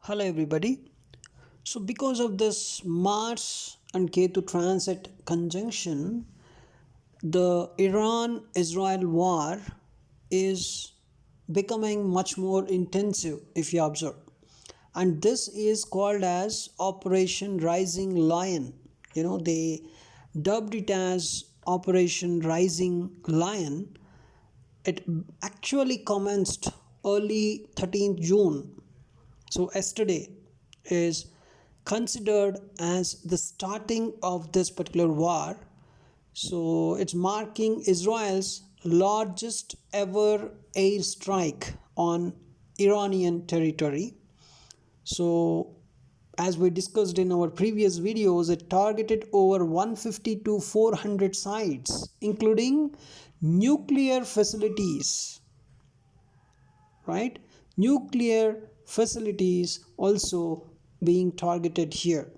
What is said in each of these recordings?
Hello everybody. So because of this Mars and Ketu transit conjunction, the Iran-Israel war is becoming much more intensive if you observe. And this is called as Operation Rising Lion. They dubbed it as Operation Rising Lion. It actually commenced early 13th June. So yesterday is considered as the starting of this particular war. So it's marking Israel's largest ever airstrike on Iranian territory. So as we discussed in our previous videos, it targeted over 150 to 400 sites, including nuclear facilities, right? Nuclear facilities also being targeted here.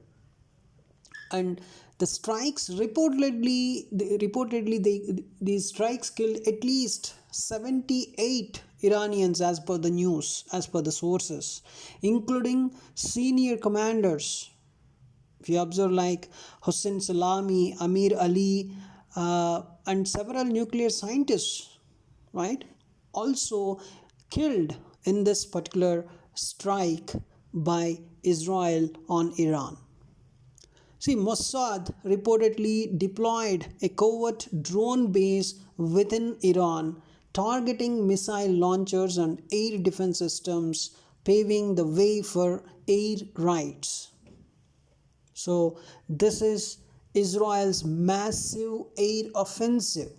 And the strikes these strikes killed at least 78 Iranians as per the news, as per the sources, including senior commanders. If you observe, like Hossein Salami, Amir Ali, and several nuclear scientists, right, also killed in this particular strike by Israel on Iran. See, Mossad reportedly deployed a covert drone base within Iran, targeting missile launchers and air defense systems, paving the way for air raids. So, this is Israel's massive air offensive,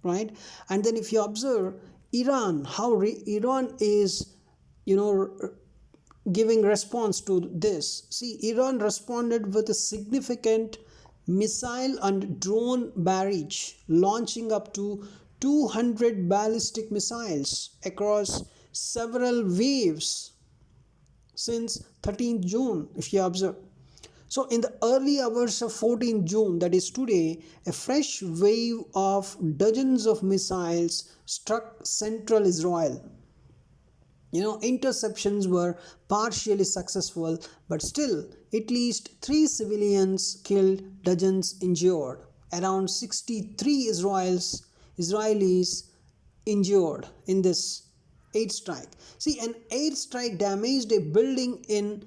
right? And then if you observe Iran, how Iran is, giving response to this. See, Iran responded with a significant missile and drone barrage, launching up to 200 ballistic missiles across several waves since 13th June, if you observe. So, in the early hours of 14th June, that is today, a fresh wave of dozens of missiles struck central Israel. Interceptions were partially successful, but still, at least 3 civilians killed, dozens injured. Around 63 Israelis injured in this airstrike. See, an airstrike damaged a building in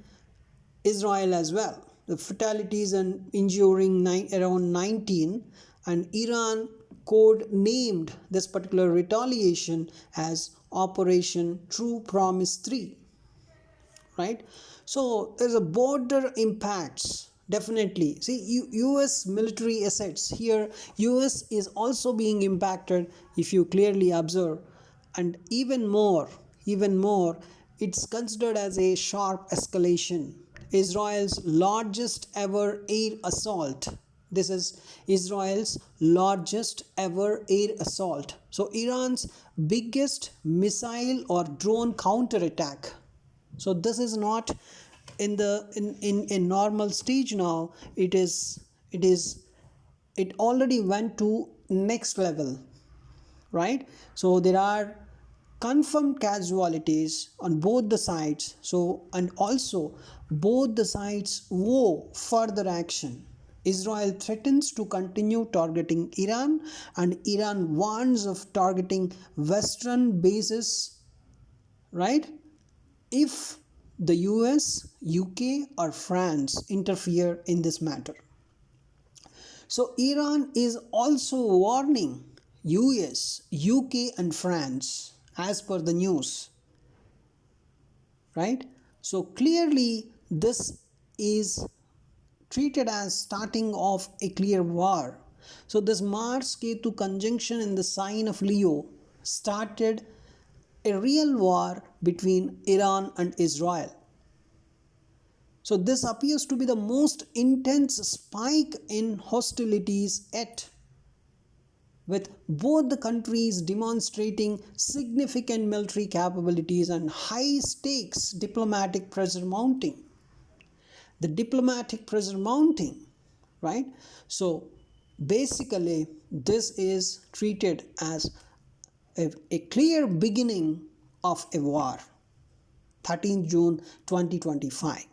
Israel as well. The fatalities and injuring around 19, and Iran code named this particular retaliation as Operation True Promise 3, right? So there's a border impacts, definitely. See, US military assets here, US is also being impacted if you clearly observe. And even more, it's considered as a sharp escalation. Israel's largest ever air assault. This is Israel's largest ever air assault. So Iran's biggest missile or drone counterattack. So this is not in a normal stage now. It already went to next level, right? So there are confirmed casualties on both the sides. So, and also both the sides vow further action. Israel threatens to continue targeting Iran, and Iran warns of targeting Western bases, right, if the US, UK, or France interfere in this matter. So Iran is also warning US, UK, and France as per the news, right? So clearly this is treated as starting of a clear war. So this Mars Ketu conjunction in the sign of Leo started a real war between Iran and Israel. So this appears to be the most intense spike in hostilities yet, with both the countries demonstrating significant military capabilities and high stakes diplomatic pressure mounting. The diplomatic pressure mounting, right? So basically, this is treated as a clear beginning of a war. 13th June 2025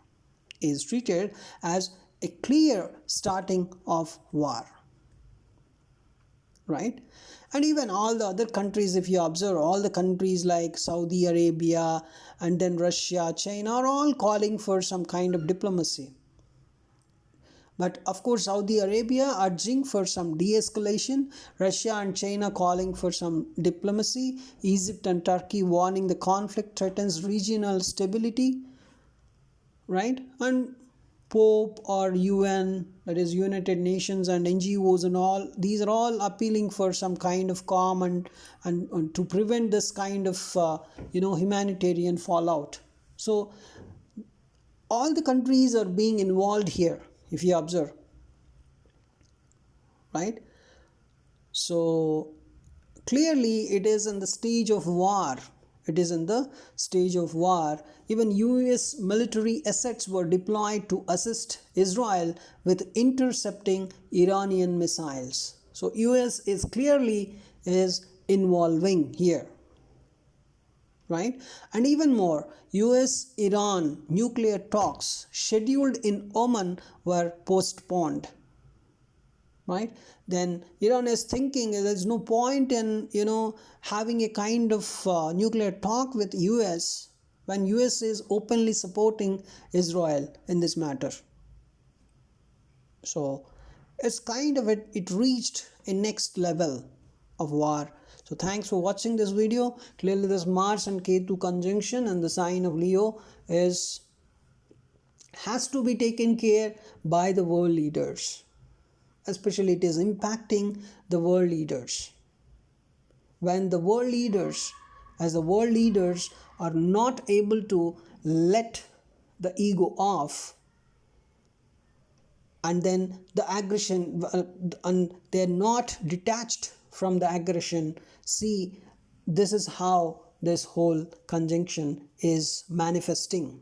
is treated as a clear starting of war, right? And even all the other countries, if you observe, all the countries like Saudi Arabia and then Russia, China are all calling for some kind of diplomacy. But of course, Saudi Arabia urging for some de-escalation, Russia and China calling for some diplomacy, Egypt and Turkey warning the conflict threatens regional stability, right? And Pope or UN, that is United Nations, and NGOs and all, these are all appealing for some kind of calm and to prevent this kind of humanitarian fallout. So all the countries are being involved here, if you observe, right? So clearly it is in the stage of war. It is in the stage of war. Even US military assets were deployed to assist Israel with intercepting Iranian missiles. So US is clearly involving here, right? And even more, US-Iran nuclear talks scheduled in Oman were postponed, right? Then Iran is thinking there's no point in having a kind of nuclear talk with US when US is openly supporting Israel in this matter. So it's kind of it reached a next level of war. So thanks for watching this video. Clearly this Mars and Ketu conjunction and the sign of Leo has to be taken care by the world leaders. Especially it is impacting the world leaders. When the world leaders, as the world leaders are not able to let the ego off, and then the aggression, and they're not detached from the aggression, see, this is how this whole conjunction is manifesting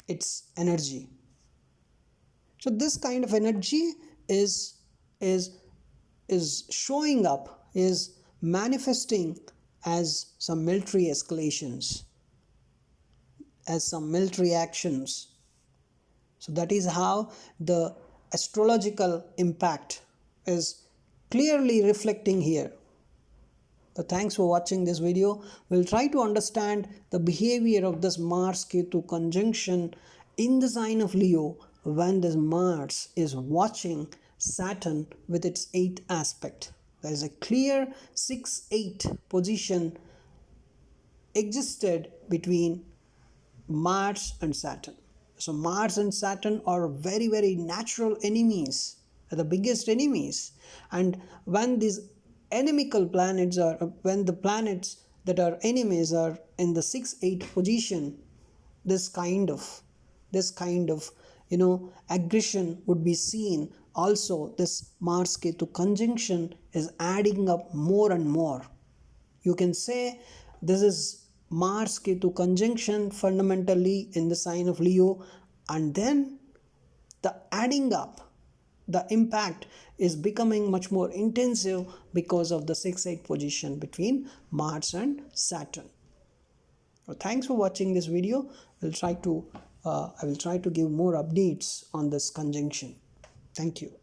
its energy. So this kind of energy is showing up, is manifesting as some military escalations, as some military actions. So that is how the astrological impact is clearly reflecting here. So thanks for watching this video. We'll try to understand the behavior of this Mars-Ketu conjunction in the sign of Leo when this Mars is watching Saturn with its 8th aspect. There is a clear 6-8 position existed between Mars and Saturn. So Mars and Saturn are very, very natural enemies, the biggest enemies. And when these enemical planets are, when the planets that are enemies are in the 6-8 position, this kind of aggression would be seen. Also, this Mars-Ketu conjunction is adding up more and more. You can say this is Mars-Ketu conjunction fundamentally in the sign of Leo, and then the adding up, the impact is becoming much more intensive because of the 6-8 position between Mars and Saturn. So thanks for watching this video. I will try to give more updates on this conjunction. Thank you.